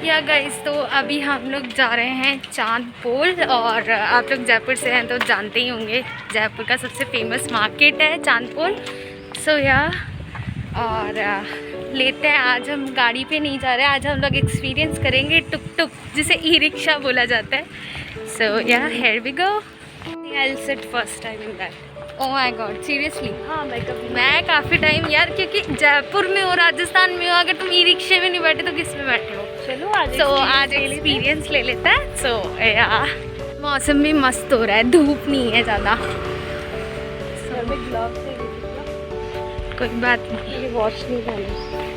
या गाइस, तो अभी हम लोग जा रहे हैं चांद पोल। और आप लोग जयपुर से हैं तो जानते ही होंगे, जयपुर का सबसे फेमस मार्केट है चांद पोल। सो या और लेते हैं, आज हम गाड़ी पे नहीं जा रहे हैं, आज हम लोग एक्सपीरियंस करेंगे टुक टुक, जिसे ई रिक्शा बोला जाता है। So yeah here we go. I will sit first time in that. Oh my god, seriously? हाँ, मैं काफ़ी टाइम यार, क्योंकि जयपुर में हो, राजस्थान में हो, अगर तुम ई रिक्शे में नहीं बैठे तो किस में बैठे हो? चलो आज एक्सपीरियंस ले लेते हैं। सो यार मौसम भी मस्त हो रहा है, धूप नहीं है ज़्यादा। कोई बात नहीं, वॉच नहीं पहनी।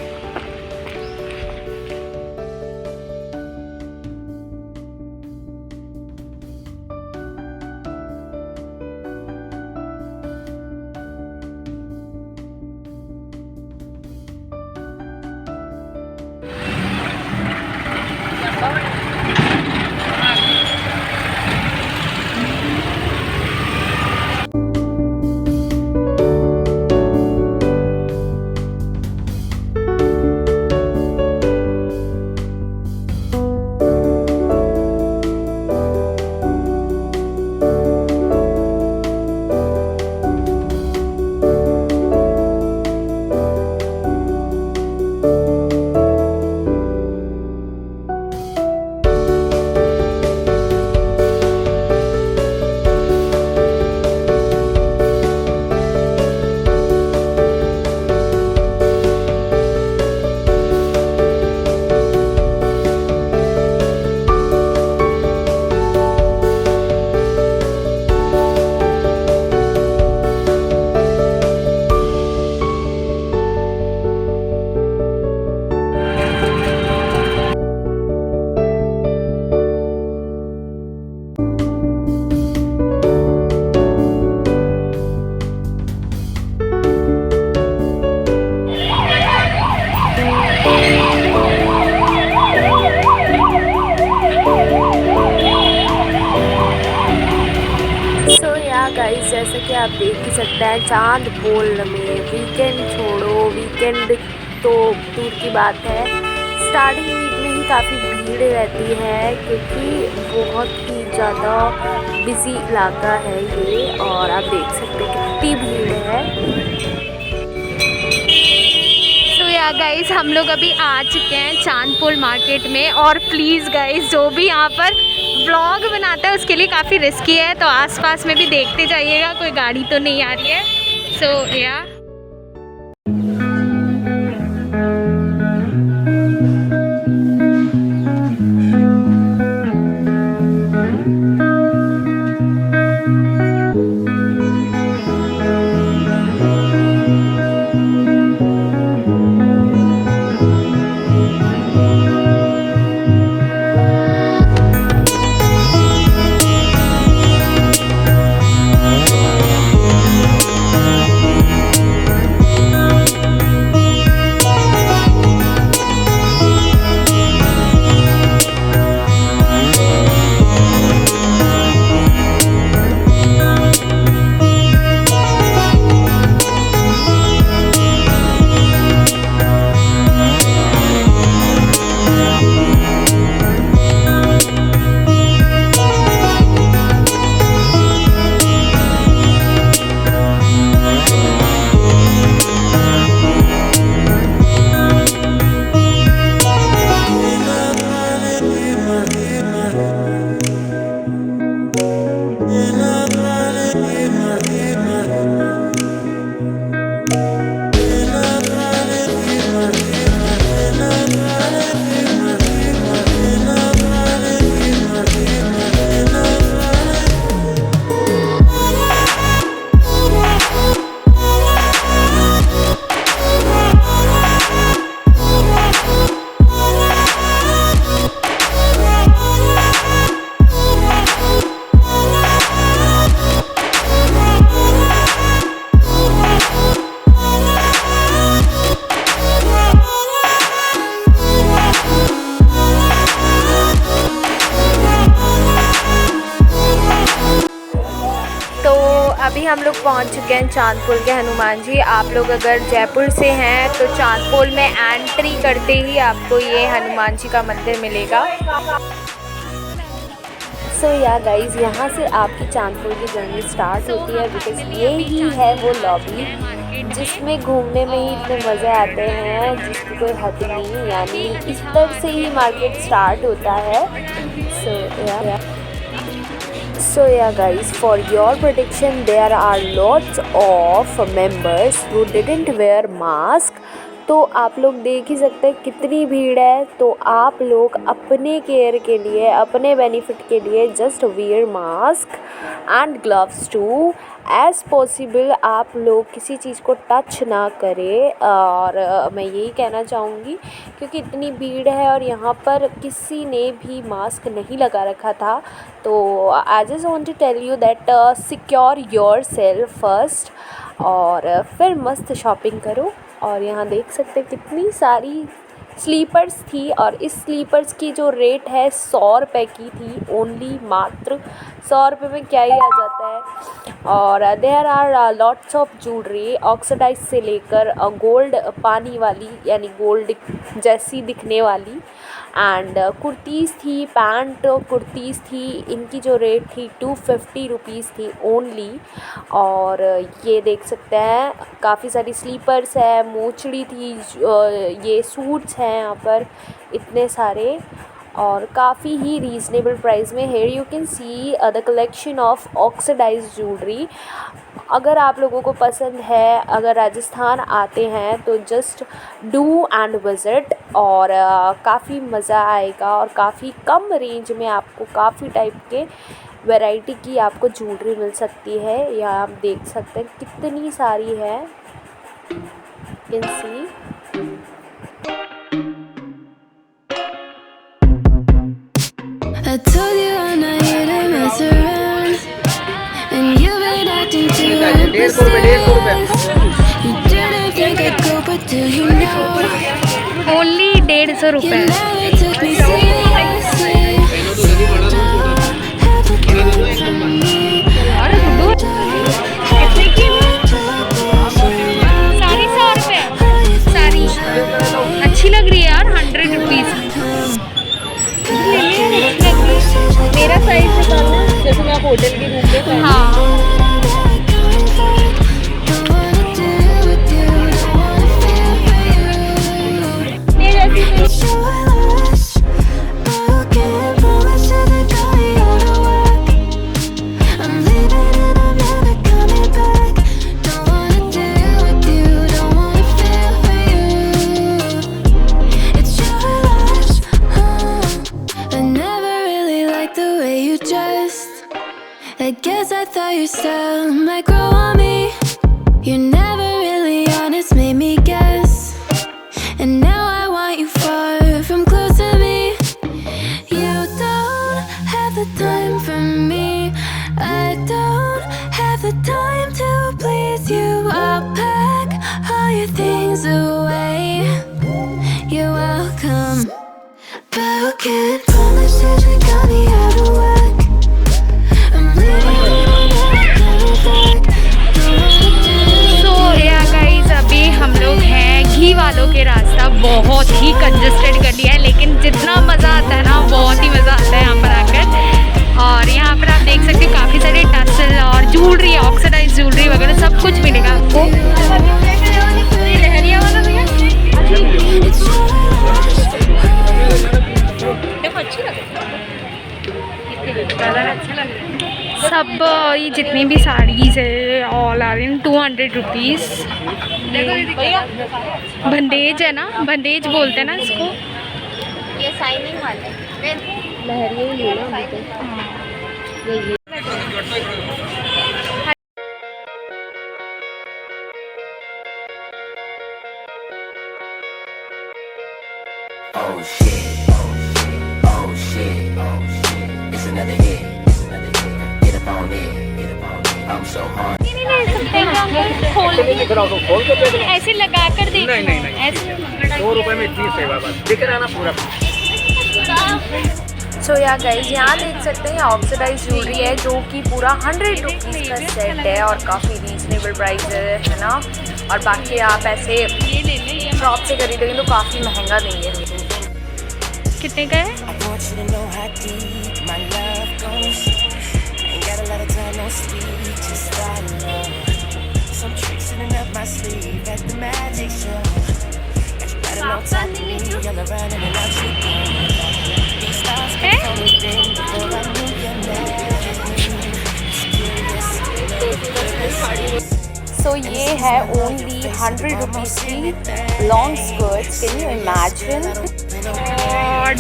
गाइस, जैसे कि आप देख ही सकते हैं, चांद पोल में वीकेंड छोड़ो, वीकेंड तो दूर की बात है, स्टार्टिंग वीक में ही काफ़ी भीड़ रहती है, क्योंकि बहुत ही ज़्यादा बिजी इलाका है ये। और आप देख सकते हैं कितनी भीड़ है। तो या गाइस, हम लोग अभी आ चुके हैं चांद पोल मार्केट में। और प्लीज़ गाइस, जो भी यहाँ पर व्लॉग बनाता है उसके लिए काफ़ी रिस्की है, तो आसपास में भी देखते जाइएगा, कोई गाड़ी तो नहीं आ रही है। सो या अभी हम लोग पहुंच चुके हैं चांदपोल के हनुमान जी। आप लोग अगर जयपुर से हैं तो चांदपोल में एंट्री करते ही आपको ये हनुमान जी का मंदिर मिलेगा। सो या गाइज़, यहाँ से आपकी चांदपोल की जर्नी स्टार्ट होती है बिकॉज ये ही है वो लॉबी जिसमें घूमने में ही इतने मज़े आते हैं जिसकी कोई हद नहीं। यानी इस तरह से ही मार्केट स्टार्ट होता है। So yeah guys, for your protection there are lots of members who didn't wear mask। तो आप लोग देख ही सकते हैं कितनी भीड़ है। तो आप लोग अपने केयर के लिए, अपने बेनिफिट के लिए just wear mask and gloves too. As possible आप लोग किसी चीज़ को टच ना करें। और मैं यही कहना चाहूँगी क्योंकि इतनी भीड़ है और यहाँ पर किसी ने भी मास्क नहीं लगा रखा था। तो I just want to tell you that secure yourself first और फिर मस्त शॉपिंग करो। और यहाँ देख सकते हैं कितनी सारी स्लीपर्स थी और इस स्लीपर्स की जो रेट है 100 रुपये की थी ओनली, मात्र 100 रुपये में क्या ही आ जाता है। और there are lots of jewellery oxidise से लेकर गोल्ड पानी वाली यानी गोल्ड जैसी दिखने वाली एंड कुर्तीज़ थी, पैंट कुर्तीज़ थी। इनकी जो रेट थी 250 रुपीज़ थी ओनली। और ये देख सकते हैं काफ़ी सारी स्लीपर्स है, मोचड़ी थी, ये सूट्स हैं यहाँ पर इतने सारे और काफ़ी ही रीज़नेबल प्राइस में। Here you can see the collection of oxidise jewellery. अगर आप लोगों को पसंद है, अगर राजस्थान आते हैं तो जस्ट डू एंड विज़िट और काफ़ी मज़ा आएगा। और काफ़ी कम रेंज में आपको काफ़ी टाइप के वैरायटी की आपको ज्वेलरी मिल सकती है। यहाँ आप देख सकते हैं कितनी सारी है, can see. I told you I'm not here to mess around, and you've been acting too impressive. You didn't think I'd go, but do you know? Only 150 You रुपये। never took me seriously. Have a clue from me. सारी 100 रुपये सारी अच्छी लग रही है यार। 100 rupees मेरा साइज बताना, जैसे मैं आप होटल के रूम पे पहनी। हाँ I guess I thought your style might grow on me. You're never really honest, made me guess. And now I want you far from close to me. You don't have the time for me. I don't have the time to please you. I'll pack all your things away. You're welcome, but I can't promise that you're gonna be out of whack. अभी हम लोग हैं घी वालों के रास्ता। बहुत ही congested कर लिया है लेकिन जितना मज़ा आता है ना, बहुत ही मज़ा आता है यहाँ पर आकर। और यहाँ पर आप देख सकते हो काफ़ी सारे टसल और ज्वेलरी, ऑक्सीडाइज ज्वेलरी वगैरह सब कुछ मिलेगा आपको। सब ये जितनी भी साड़ीज़ है ऑल आर इन 200 रुपीज़। बंदेज है ना, बंदेज बोलते हैं ना इसको। ये साइनिंग वाले लहरिया ही है ना। Oh shit, oh shit, oh shit, oh shit. It's another hit, it's another hit. Get up on it, get up on it. I'm so hard. नहीं ले सकते हैं खोल के ऐसे लगा कर दे। नहीं ऐसे 100 रुपए में इतनी सेवा बस दिख रहा ना पूरा। सो या गाइज यहाँ देख सकते हैं ऑक्सीडाइज ज्वेलरी है जो कि पूरा 100 रुपीज़ का सेट है और काफ़ी रीजनेबल प्राइस है ना। और बाकी आप ऐसे शॉप से खरीदेंगे तो काफ़ी महंगा देंगे। कितने का है? सो ये है ओनली 100 रुपीज़ की long skirts. Can you imagine? और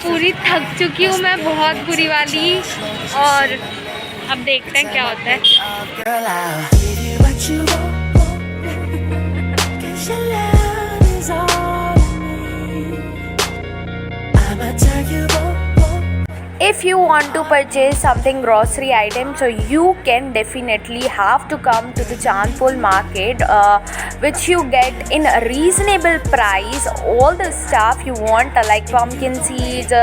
पूरी थक चुकी हूँ मैं, बहुत बुरी वाली। और अब देखते हैं क्या होता है। If you want to purchase something grocery item, so you can definitely have to come to the Chandpol market, which you get in a reasonable price. All the stuff you want, like pumpkin seeds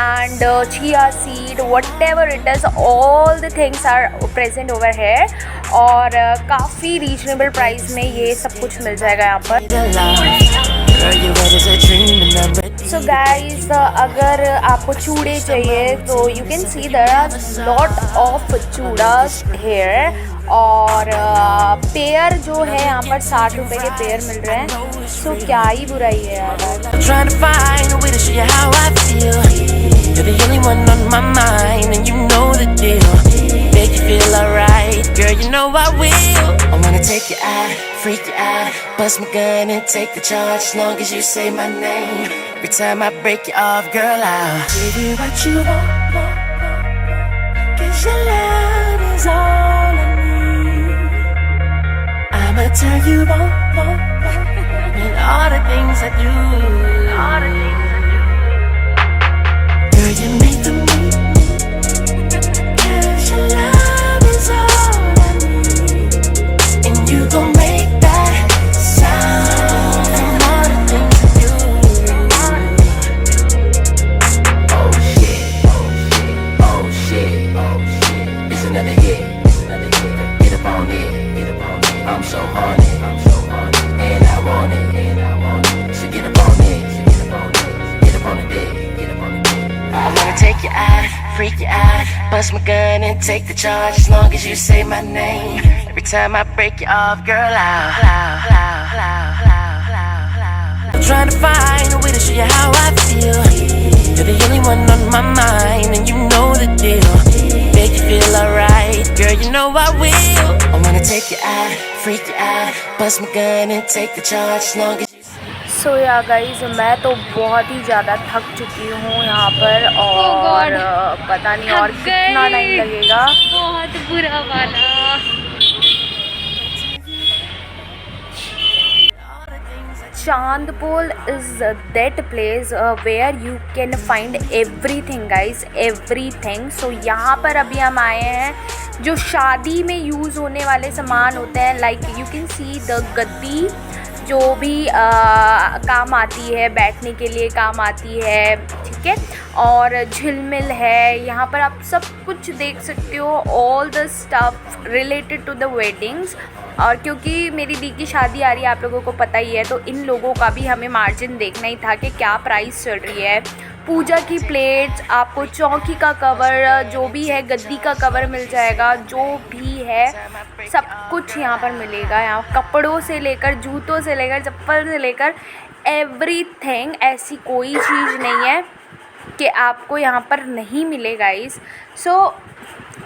and chia seed, whatever it is, all the things are present over here. और काफ़ी reasonable price में ये सब कुछ मिल जाएगा यहाँ पर। So guys, अगर आपको चूड़े चाहिए तो you can see there are lot of चूड़ास here। और पेयर जो है यहाँ पर 60 रुपए के पेयर मिल रहे हैं। सो क्या ही बुराई है यार। Take you out, freak you out, bust my gun and take the charge as long as you say my name. Every time I break you off, girl, I'll give you what you want, 'cause your love is all I need. I'ma turn you on, and all the things I do, girl, you make the move, 'cause your love is all I need, and you gon' make that sound from all the things I do. Oh shit, oh shit, oh shit, oh shit, it's another hit, get up on it, I'm so horny, and I want it, so get up on it, get up on the dick, I'm gonna take you out, freak you out, bust my gun and take the charge as long as you say my name. Every time I break you off, girl, I'm trying to find a way to show you how I feel. You're the only one on my mind, and you know the deal. Make you feel alright, girl, you know I will. I wanna take you out, freak you out, bust my gun and take the charge as long as. So yeah guys, मैं तो बहुत ही ज़्यादा थक चुकी हूँ यहाँ पर। और पता नहीं और कितना टाइम लगेगा। बहुत बुरा वाला। Chandpol is that place where you can find everything guys, everything. So यहाँ पर अभी हम आए हैं जो शादी में यूज़ होने वाले सामान होते हैं, like you can see the गद्दी जो भी काम आती है, बैठने के लिए काम आती है, ठीक है। और झिलमिल है, यहाँ पर आप सब कुछ देख सकते हो, all the stuff related to the weddings. और क्योंकि मेरी दी की शादी आ रही है, आप लोगों को पता ही है, तो इन लोगों का भी हमें मार्जिन देखना ही था कि क्या प्राइस चल रही है। पूजा की प्लेट्स, आपको चौकी का कवर, जो भी है गद्दी का कवर मिल जाएगा, जो भी है सब कुछ यहाँ पर मिलेगा। यहाँ कपड़ों से लेकर, जूतों से लेकर, चप्पल से लेकर एवरीथिंग, ऐसी कोई चीज़ नहीं है कि आपको यहाँ पर नहीं मिले गाइस। सो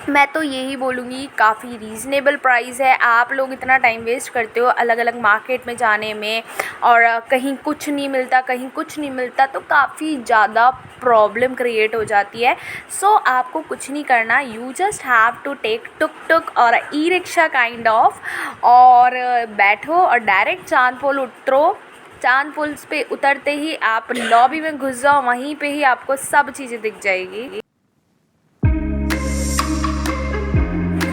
मैं तो यही बोलूँगी, काफ़ी रीज़नेबल प्राइस है। आप लोग इतना टाइम वेस्ट करते हो अलग अलग मार्केट में जाने में, और कहीं कुछ नहीं मिलता, कहीं कुछ नहीं मिलता, तो काफ़ी ज़्यादा प्रॉब्लम क्रिएट हो जाती है। सो आपको कुछ नहीं करना, you just have to take tuk और ई रिक्शा काइंड ऑफ, और बैठो और डायरेक्ट चांदपोल उतरो। चांदपोल पे उतरते ही आप लॉबी में घुस जाओ, वहीं पे ही आपको सब चीज़ें दिख जाएगी।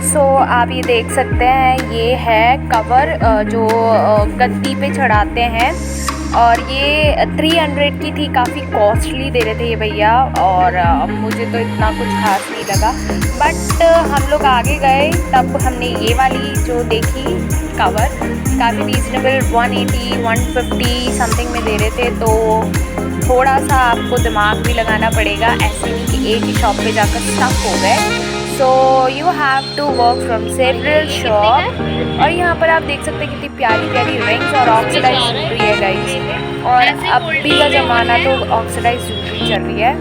सो आप ये देख सकते हैं, ये है कवर जो गद्दी पे चढ़ाते हैं। और ये 300 की थी, काफ़ी कॉस्टली दे रहे थे ये भैया, और मुझे तो इतना कुछ खास नहीं लगा। बट हम लोग आगे गए तब हमने ये वाली जो देखी कवर, काफ़ी रीज़नेबल 180 150 समथिंग में दे रहे थे। तो थोड़ा सा आपको दिमाग भी लगाना पड़ेगा, ऐसे नहीं कि एक ही शॉप पे जाकर स्टक हो गए। So you have to work from several shop. और यहाँ पर आप देख सकते हैं कितनी प्यारी प्यारी रिंग्स और ऑक्सीडाइज ज्वेलरी है गाइस। और अभी का ज़माना तो ऑक्सीडाइज ज्वेलरी चल रही है।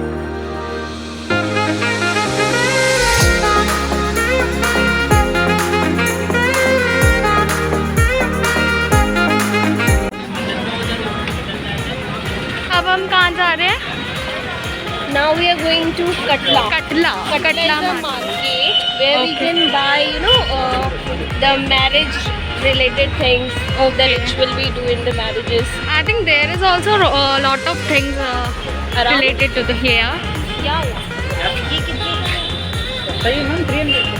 अब हम कहाँ जा रहे हैं? Now we are going to Katla. Catla Katla is a market where we can buy, the marriage related things, the ritual we do in the marriages. I think there is also a lot of things related to the hair. Yeah. ये कितने का है?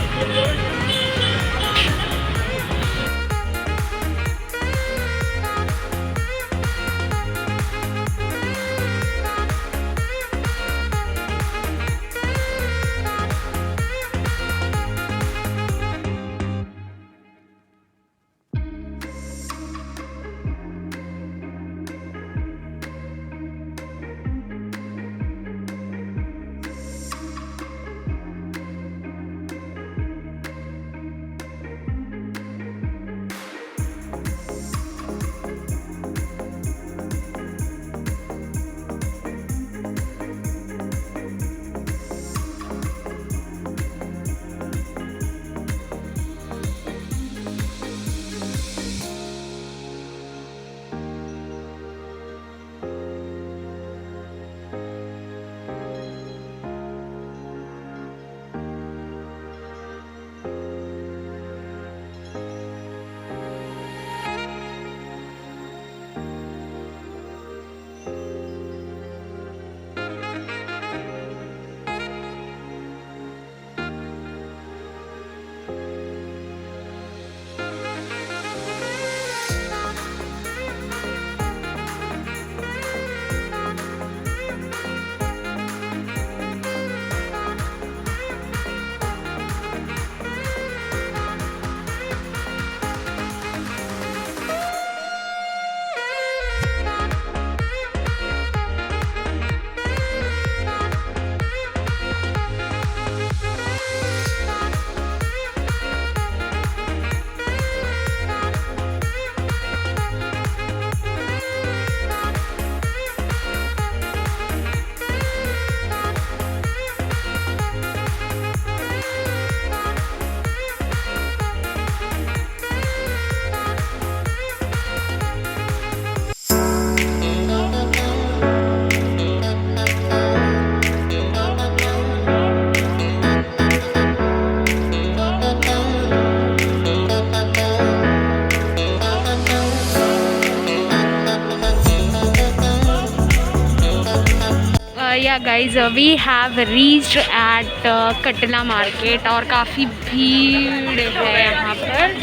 Yeah guys we have reached at Katla market और काफ़ी भीड़ है यहाँ पर।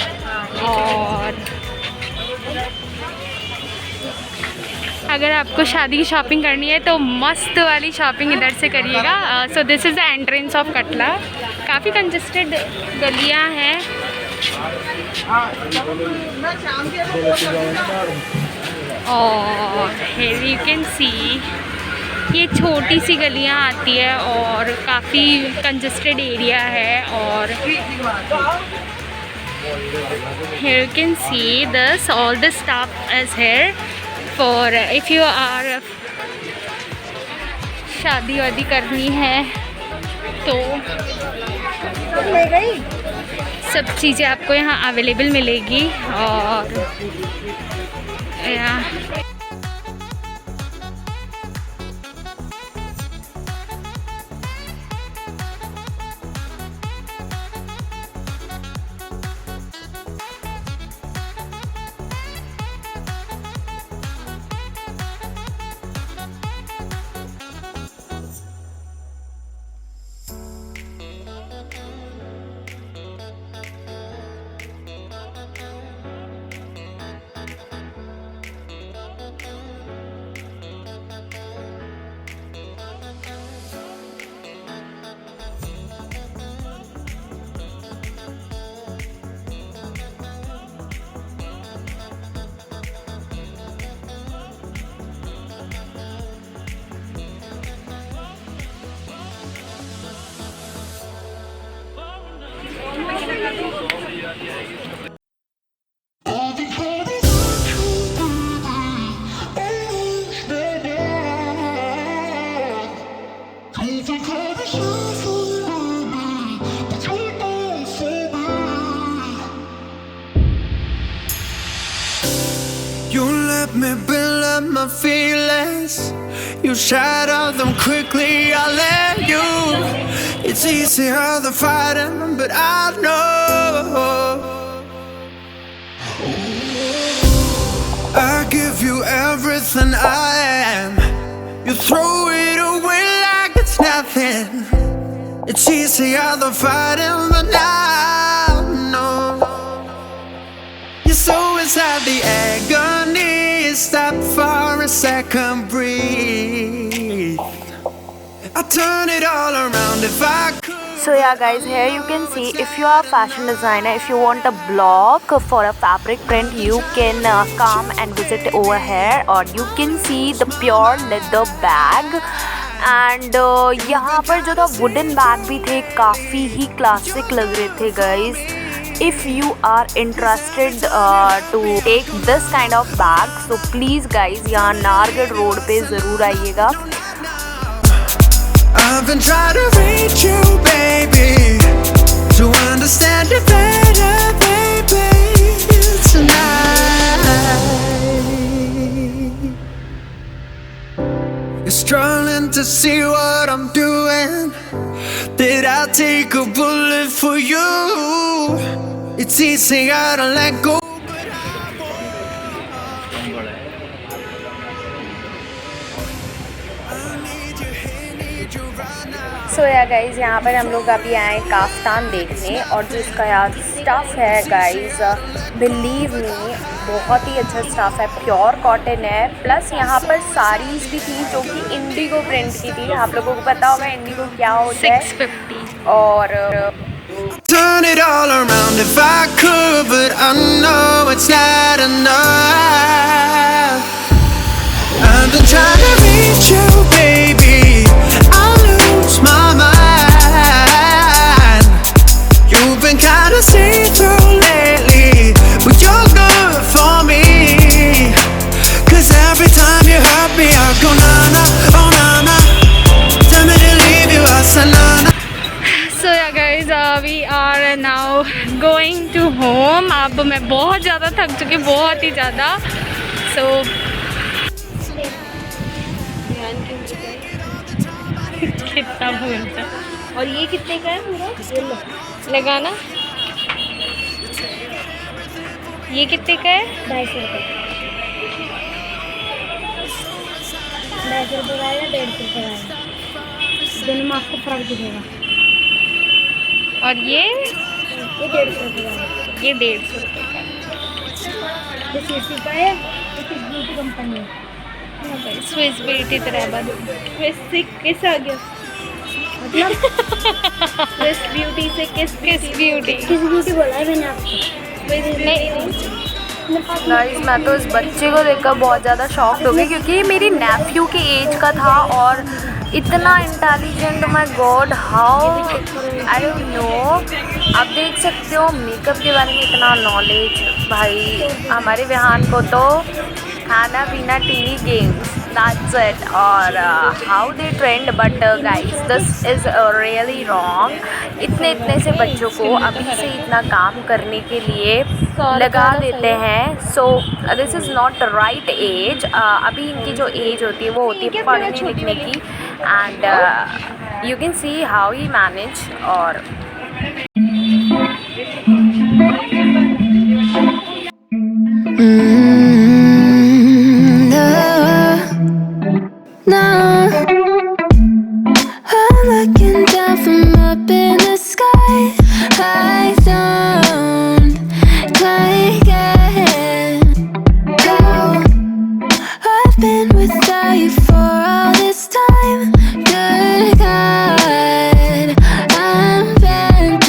और अगर आपको शादी की शॉपिंग करनी है तो मस्त वाली शॉपिंग इधर से करिएगा। So this is the entrance of Katla. काफ़ी कंजेस्टेड गलियाँ हैं। और here you can see ये छोटी सी गलियाँ आती है और काफ़ी कंजेस्टेड एरिया है। और here you can see this all the stuff is here for if you are शादी वादी करनी है तो सब चीज़ें आपको यहाँ अवेलेबल मिलेगी। और You let me build up my feelings. You shatter them quickly, I let you. It's easier than fighting, but I know I give you everything I am. You throw it away like it's nothing. It's easier than fighting, but I know you're so inside the agony. Stop for a second, breathe. I turn it all around if I could. So yeah guys, here you can see if you are a fashion designer, if you want a block for a fabric print, you can come and visit over here. और you can see the pure leather bag. And यहाँ पर जो था wooden bag भी थे, काफ़ी ही classic लग रहे थे guys. If you are interested to take this kind of bag, so please guys यहाँ नारगढ़ रोड पे ज़रूर आइएगा. I've been trying to reach you, baby, to understand you better, baby, tonight. You're struggling to see what I'm doing. Did I take a bullet for you? It's easier to let go. सो या guys, यहाँ पर हम लोग अभी आए kaftan देखने, और जो इसका यार स्टफ़ है गाइज़, बिलीव मी बहुत ही अच्छा स्टफ़ है, प्योर कॉटन है. प्लस यहाँ पर साड़ीज़ भी थी जो कि इंडिगो प्रिंट की थी. आप लोगों को पता होगा इंडिगो क्या होता है. 650. और Turn it all around if I could, but I know it's not enough. I've been trying to reach you, baby. I lose my mind. You've been kinda see-through lately, but you're good for me. 'Cause every time you hurt me, I go na-na, oh na-na. Tell me to leave you, I say na-na. So yeah guys, we are now going to home. अब मैं बहुत ज़्यादा थक चुकी, बहुत ही ज़्यादा. So कितना भूलता. और ये कितने का है पूरा? लगाना. ये कितने का है? 250 रुपये. 250 रुपये का है, 150 रुपये का है. दोनों में आपको फर्क दिखेगा. और ये 150 रुपये का है. ये 150 रुपये का. ये सीसी का है, ये किस ब्यूटी कंपनी है. स्विस ब्यूटी तरह बन. स्विस से किस आ गया, मतलब स्विस ब्यूटी से किस ब्यूटी. ब्यूटी बोला है मैंने आपको. नहीं गाइस, मैं तो इस बच्चे को देखकर बहुत ज़्यादा शॉक्ड हो गई, क्योंकि ये मेरी नेफ्यू के एज का था और इतना intelligent. My God, how, I don't know. आप देख सकते हो मेकअप के बारे में इतना नॉलेज. भाई हमारे विहान को तो खाना पीना, टीवी, गेम्स, दैट्स इट. और how they trend, but guys this is really wrong. इतने से बच्चों को अभी से इतना काम करने के लिए लगा देते हैं. So this is not right age. अभी इनकी जो एज होती है वो होती है पढ़ने लिखने की. And you can see how he manage. और No, I'm looking down from up in the sky. I don't like it. No, I've been without you for all this time. Good God, I'm bent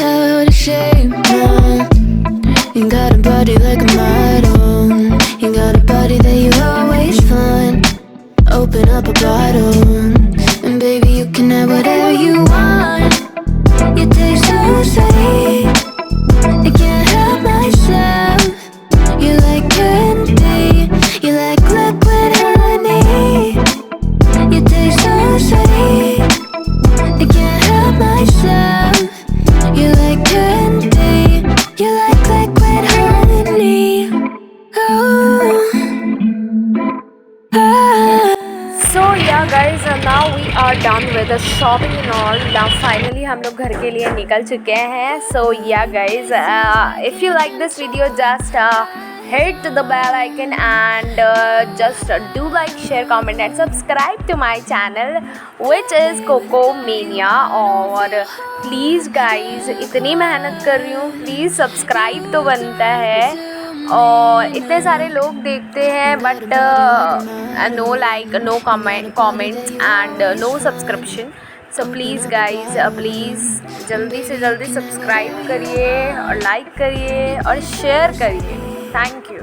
are done with the shopping and all. Now finally हम लोग घर के लिए निकल चुके हैं। सो yeah guys, if you like this video just hit the bell icon and just do like, share, comment and subscribe to my channel which is Coco Mania। और please guys, इतनी मेहनत कर रही हूँ, प्लीज़ सब्सक्राइब तो बनता है। और इतने सारे लोग देखते हैं but no like, no comments and no subscription. So please guys, please जल्दी से जल्दी सब्सक्राइब करिए और लाइक करिए और शेयर करिए। Thank you.